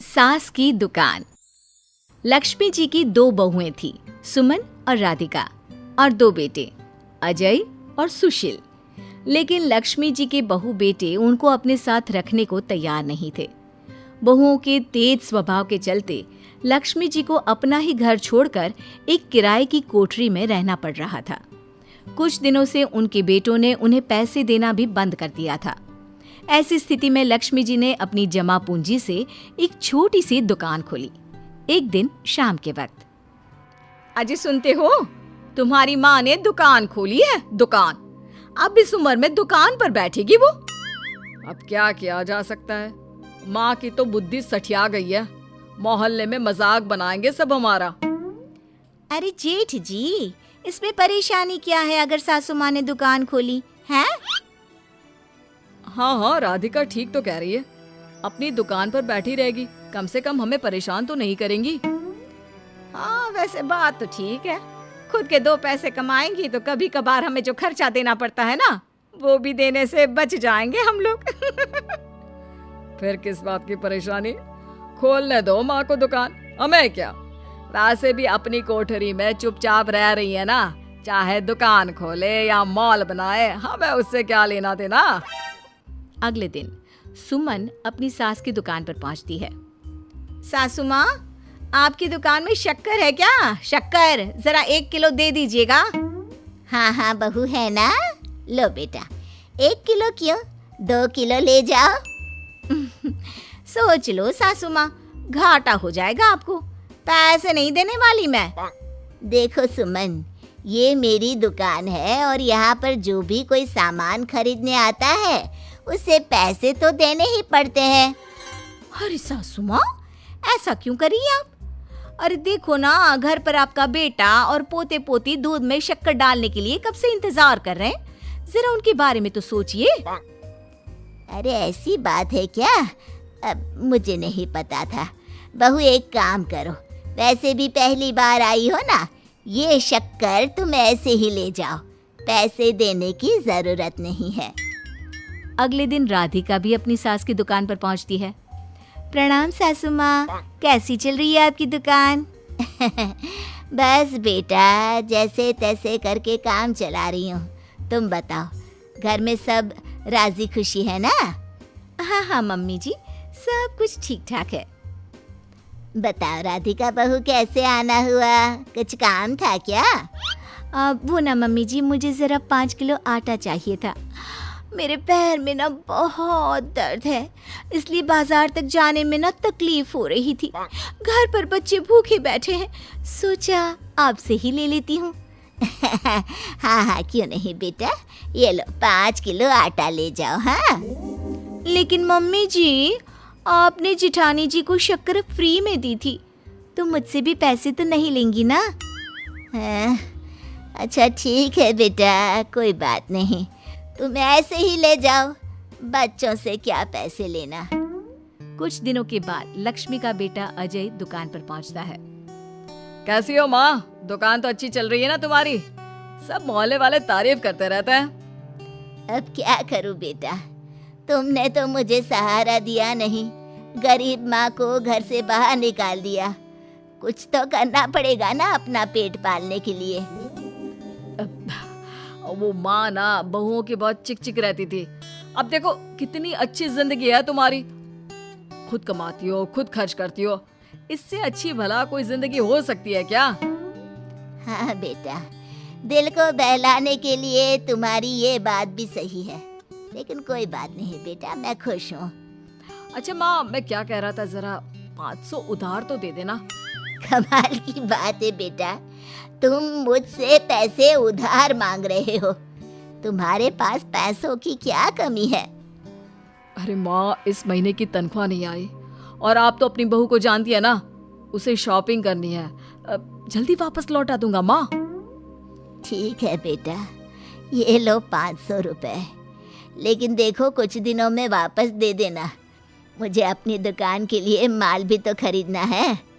सास की दुकान। लक्ष्मी जी की दो बहुएं थी, सुमन और राधिका, और दो बेटे, अजय और सुशील। लेकिन लक्ष्मी जी के बहू बेटे उनको अपने साथ रखने को तैयार नहीं थे। बहुओं के तेज स्वभाव के चलते लक्ष्मी जी को अपना ही घर छोड़कर एक किराए की कोठरी में रहना पड़ रहा था। कुछ दिनों से उनके बेटों ने उन्हें पैसे देना भी बंद कर दिया था। ऐसी स्थिति में लक्ष्मी जी ने अपनी जमा पूंजी से एक छोटी सी दुकान खोली। एक दिन शाम के वक्त, अजय सुनते हो, तुम्हारी माँ ने दुकान खोली है। दुकान अब इस उम्र में दुकान पर बैठेगी वो। अब क्या किया जा सकता है, माँ की तो बुद्धि सठिया गई है। मोहल्ले में मजाक बनाएंगे सब हमारा। अरे जेठ जी, इसमें परेशानी क्या है अगर सासू माँ ने दुकान खोली है? हाँ, राधिका ठीक तो कह रही है। अपनी दुकान पर बैठी रहेगी, कम से कम हमें परेशान तो नहीं करेंगी। हाँ, वैसे बात तो ठीक है। खुद के दो पैसे कमाएंगी तो कभी कभार हमें जो खर्चा देना पड़ता है ना, वो भी देने से बच जाएंगे हम लोग। फिर किस बात की परेशानी, खोलने दो माँ को दुकान, हमें क्या। वैसे भी अपनी कोठरी में चुपचाप रह रही है ना, चाहे दुकान खोले या मॉल बनाए, हमें उससे क्या लेना देना। अगले दिन सुमन अपनी सास की दुकान पर पहुंचती है। सासू माँ, आपकी दुकान में शक्कर है क्या? शक्कर जरा 1 किलो दे दीजिएगा। हाँ हाँ बहू, है ना, लो बेटा, 1 किलो क्यों, 2 किलो ले जाओ। सोच लो सासू माँ, घाटा हो जाएगा आपको, पैसे नहीं देने वाली मैं। देखो सुमन, ये मेरी दुकान है और यहाँ पर जो भी कोई सामान खरीदने आता है उसे पैसे तो देने ही पड़ते हैं। अरे सासू माँ, ऐसा क्यों कर रही आप? अरे देखो ना, घर पर आपका बेटा और पोते पोती दूध में शक्कर डालने के लिए कब से इंतजार कर रहे हैं। जरा उनके बारे में तो सोचिए। अरे ऐसी बात है क्या? अब मुझे नहीं पता था। बहू एक काम करो, वैसे भी पहली बार आई हो ना, ये शक्कर तुम ऐसे ही ले जाओ, पैसे देने की जरूरत नहीं है। अगले दिन राधिका भी अपनी सास की दुकान पर पहुंचती है। प्रणाम सासू माँ, कैसी चल रही है आपकी दुकान? बस बेटा, जैसे तैसे करके काम चला रही हूँ। तुम बताओ, घर में सब राजी खुशी है ना? हाँ हाँ मम्मी जी, सब कुछ ठीक ठाक है। बताओ राधिका बहू, कैसे आना हुआ? कुछ काम था क्या? वो ना मम्मी जी, मुझे ज़रा 5 किलो आटा चाहिए था। मेरे पैर में ना बहुत दर्द है, इसलिए बाजार तक जाने में ना तकलीफ हो रही थी। घर पर बच्चे भूखे बैठे हैं, सोचा आपसे ही ले लेती हूँ। हाँ हाँ, क्यों नहीं बेटा, ये लो 5 किलो आटा ले जाओ। हाँ, लेकिन मम्मी जी, आपने जिठानी जी को शक्कर फ्री में दी थी, तो मुझसे भी पैसे तो नहीं लेंगी ना? हाँ, अच्छा ठीक है बेटा, कोई बात नहीं, तुम ऐसे ही ले जाओ, बच्चों से क्या पैसे लेना। कुछ दिनों के बाद लक्ष्मी का बेटा अजय दुकान पर पहुंचता है। कैसी हो माँ, दुकान तो अच्छी चल रही है ना तुम्हारी? सब मोहल्ले वाले तारीफ करते रहते हैं। अब क्या करूं बेटा, तुमने तो मुझे सहारा दिया नहीं, गरीब माँ को घर से बाहर निकाल दिया। कुछ तो करना पड़ेगा ना अपना पेट पालने के लिए। वो माँ ना बहुओं की बहुत चिक चिक रहती थी। अब देखो कितनी अच्छी जिंदगी है तुम्हारी, खुद कमाती हो, खुद खर्च करती हो। इससे अच्छी भला कोई जिंदगी हो सकती है क्या? हाँ बेटा, दिल को बहलाने के लिए तुम्हारी ये बात भी सही है, लेकिन कोई बात नहीं बेटा, मैं खुश हूँ। अच्छा माँ, मैं क्या कह रहा था, जरा 500 उधार तो दे देना। कमाल की बात है बेटा, तुम मुझसे पैसे उधार मांग रहे हो? तुम्हारे पास पैसों की क्या कमी है? अरे माँ, इस महीने की तनख्वाह नहीं आई और आप तो अपनी बहू को जानती है ना, उसे शॉपिंग करनी है। जल्दी वापस लौटा दूंगा माँ। ठीक है बेटा, ये लो 500 रुपए, लेकिन देखो कुछ दिनों में वापस दे देना, मुझे अपनी दुकान के लिए माल भी तो खरीदना है।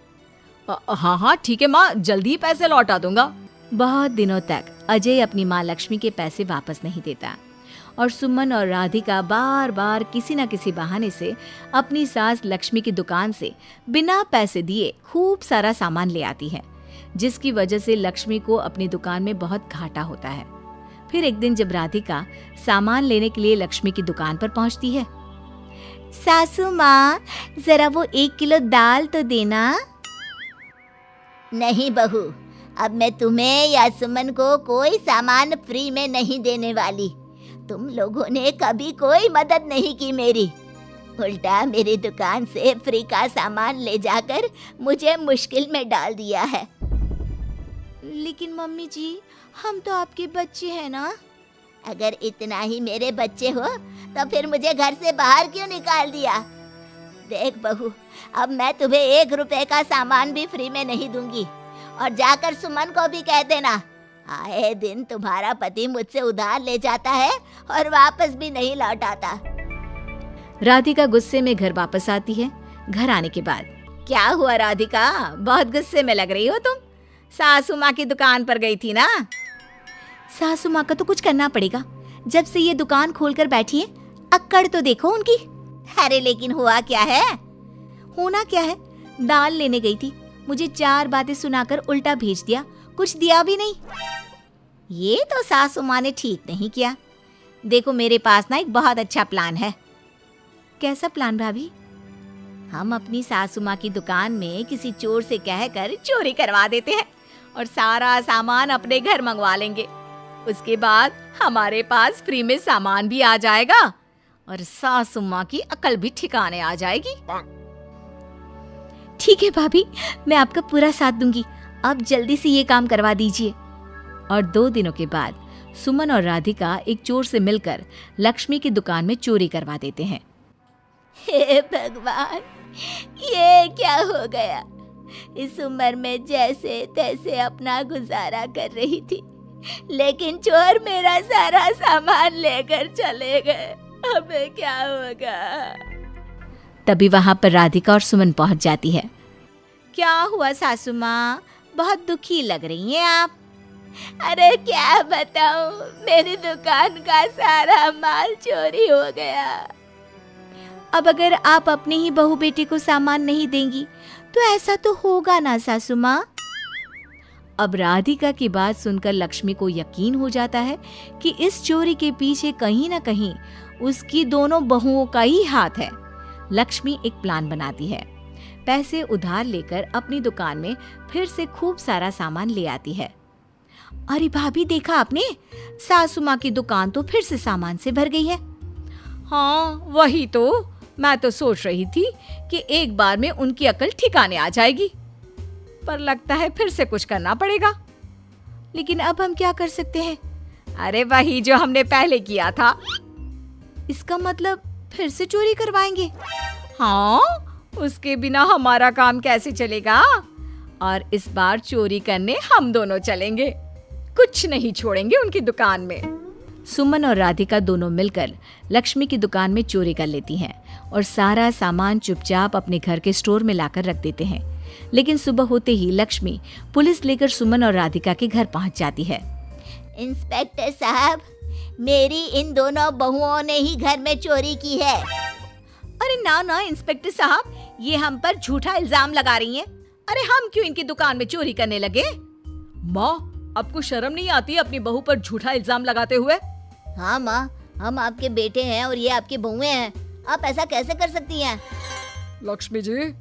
हाँ हाँ ठीक है माँ, जल्दी पैसे लौटा दूंगा। बहुत दिनों तक अजय अपनी माँ लक्ष्मी के पैसे वापस नहीं देता और सुमन और राधिका बार बार किसी न किसी बहाने से अपनी सास लक्ष्मी की दुकान से बिना पैसे दिए खूब सारा सामान ले आती है, जिसकी वजह से लक्ष्मी को अपनी दुकान में बहुत घाटा होता है। फिर एक दिन जब राधिका सामान लेने के लिए लक्ष्मी की दुकान पर पहुंचती है, सासू माँ, जरा वो 1 किलो दाल तो देना। नहीं बहू, अब मैं तुम्हें या सुमन को कोई सामान फ्री में नहीं देने वाली। तुम लोगों ने कभी कोई मदद नहीं की मेरी, उल्टा मेरी दुकान से फ्री का सामान ले जाकर मुझे मुश्किल में डाल दिया है। लेकिन मम्मी जी, हम तो आपके बच्चे हैं ना। अगर इतना ही मेरे बच्चे हो तो फिर मुझे घर से बाहर क्यों निकाल दिया? देख बहू, अब मैं तुम्हें 1 रुपए का सामान भी फ्री में नहीं दूंगी। और जाकर सुमन को भी कह देना, आए दिन तुम्हारा पति मुझसे उधार ले जाता है और वापस भी नहीं लौट आता। राधिका गुस्से में घर वापस आती है। घर आने के बाद, क्या हुआ राधिका, बहुत गुस्से में लग रही हो तुम? सासू माँ की दुकान पर गई थी ना? सासू माँ का तो कुछ करना पड़ेगा, जब से ये दुकान खोलकर बैठी है। अक्कड़ तो देखो उनकी। अरे लेकिन हुआ क्या है? होना क्या है, दाल लेने गई थी, मुझे 4 बातें सुनाकर उल्टा भेज दिया, कुछ दिया भी नहीं। ये तो सासू माँ ने ठीक नहीं किया। देखो मेरे पास ना एक बहुत अच्छा प्लान है। कैसा प्लान भाभी? हम अपनी सासू माँ की दुकान में किसी चोर से कहकर चोरी करवा देते हैं और सारा सामान अपने घर मंगवा लेंगे। उसके बाद हमारे पास फ्री में सामान भी आ जाएगा और सासू माँ की अकल भी ठिकाने आ जाएगी। ठीक है भाभी, मैं आपका पूरा साथ दूंगी। आप जल्दी से ये काम करवा दीजिए। और 2 दिनों के बाद सुमन और राधिका एक चोर से मिलकर लक्ष्मी की दुकान में चोरी करवा देते हैं। हे भगवान, ये क्या हो गया? इस उम्र में जैसे तैसे अपना गुजारा कर रही थी, लेकिन चोर मेरा सारा सामान लेकर चले गए। अब क्या होगा? तभी वहां पर राधिका और सुमन पहुंच जाती है। क्या हुआ सासू माँ, बहुत दुखी लग रही हैं आप। अरे क्या बताऊं, मेरी दुकान का सारा माल चोरी हो गया। अब अगर आप अपने ही बहू बेटे को सामान नहीं देंगी तो ऐसा तो होगा ना सासू माँ। अब राधिका की बात सुनकर लक्ष्मी को यकीन हो जाता है कि इस चोरी के पीछे कहीं ना कहीं उसकी दोनों बहुओं का ही हाथ है। लक्ष्मी एक प्लान बनाती है। पैसे उधार लेकर अपनी दुकान में फिर से खूब सारा सामान ले आती है। अरे भाभी, देखा आपने, सासू माँ की दुकान तो फिर से सामान से भर गई है। हाँ वही तो, मैं तो सोच रही थी कि एक बार में उनकी अकल ठिकाने आ जाएगी, पर लगता है फिर से कुछ करना पड़ेगा। लेकिन अब हम क्या कर सकते हैं? अरे वही जो हमने पहले किया था। इसका मतलब फिर से चोरी करवाएंगे? हाँ, उसके बिना हमारा काम कैसे चलेगा? और इस बार चोरी करने हम दोनों चलेंगे, कुछ नहीं छोड़ेंगे उनकी दुकान में। सुमन और राधिका दोनों मिलकर लक्ष्मी की दुकान में चोरी कर लेती हैं और सारा सामान चुपचाप अपने घर के स्टोर में लाकर रख देते हैं। लेकिन सुबह होते ही लक्ष्मी पुलिस लेकर सुमन और राधिका के घर पहुंच जाती है। इंस्पेक्टर साहब, मेरी इन दोनों बहुओं ने ही घर में चोरी की है। अरे ना ना इंस्पेक्टर साहब, ये हम पर झूठा इल्जाम लगा रही हैं। अरे हम क्यों इनकी दुकान में चोरी करने लगे? माँ, आपको शर्म नहीं आती अपनी बहू पर झूठा इल्जाम लगाते हुए? हाँ माँ, हम आपके बेटे हैं और ये आपकी बहुएं हैं, आप ऐसा कैसे कर सकती हैं? लक्ष्मी जी,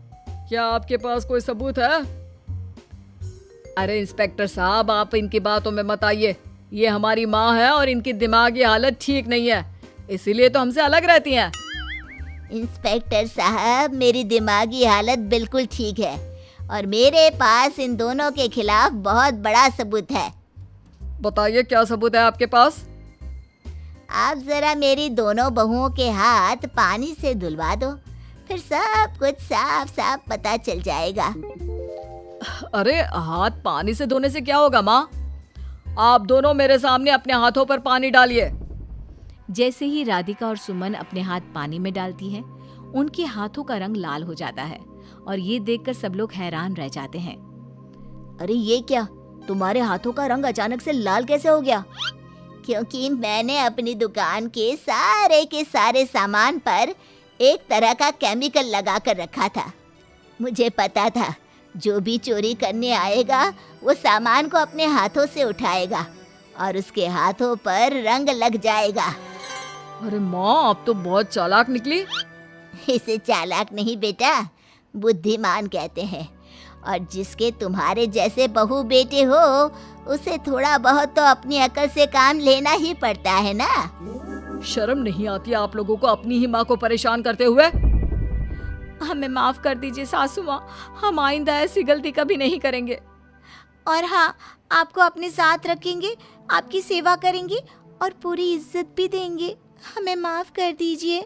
क्या आपके पास कोई सबूत है? अरे इंस्पेक्टर साहब, आप इनकी बातों में मत आइए। ये हमारी माँ है और इनकी दिमागी हालत ठीक नहीं है, इसीलिए तो हमसे अलग रहती हैं। इंस्पेक्टर साहब, मेरी दिमागी हालत बिल्कुल ठीक है और मेरे पास इन दोनों के खिलाफ बहुत बड़ा सबूत है। बताइए, क्या सबूत है आपके पास? आप जरा मेरी दोनों बहुओं के हाथ पानी से धुलवा दो, फिर सब कुछ साफ साफ पता चल जाएगा। अरे हाथ पानी से धोने से क्या होगा माँ? आप दोनों मेरे सामने अपने हाथों पर पानी डालिए। जैसे ही राधिका और सुमन अपने हाथ पानी में डालती हैं, उनके हाथों का रंग लाल हो जाता है और ये देखकर सब लोग हैरान रह जाते हैं। अरे ये क्या, तुम्हारे हाथों का रंग अचानक से लाल कैसे हो गया? क्योंकि मैंने अपनी दुकान के सारे सामान पर एक तरह का केमिकल लगा कर रखा था। मुझे पता था जो भी चोरी करने आएगा वो सामान को अपने हाथों से उठाएगा और उसके हाथों पर रंग लग जाएगा। अरे माँ, आप तो बहुत चालाक निकली। इसे चालाक नहीं बेटा, बुद्धिमान कहते हैं। और जिसके तुम्हारे जैसे बहू बेटे हो उसे थोड़ा बहुत तो अपनी अकल से काम लेना ही पड़ता है ना। शर्म नहीं आती आप लोगों को अपनी ही माँ को परेशान करते हुए? हमें माफ कर दीजिए सासू माँ, हम आइंदा ऐसी गलती कभी नहीं करेंगे। और हाँ, आपको अपने साथ रखेंगे, आपकी सेवा करेंगे और पूरी इज्जत भी देंगे। हमें माफ कर दीजिए।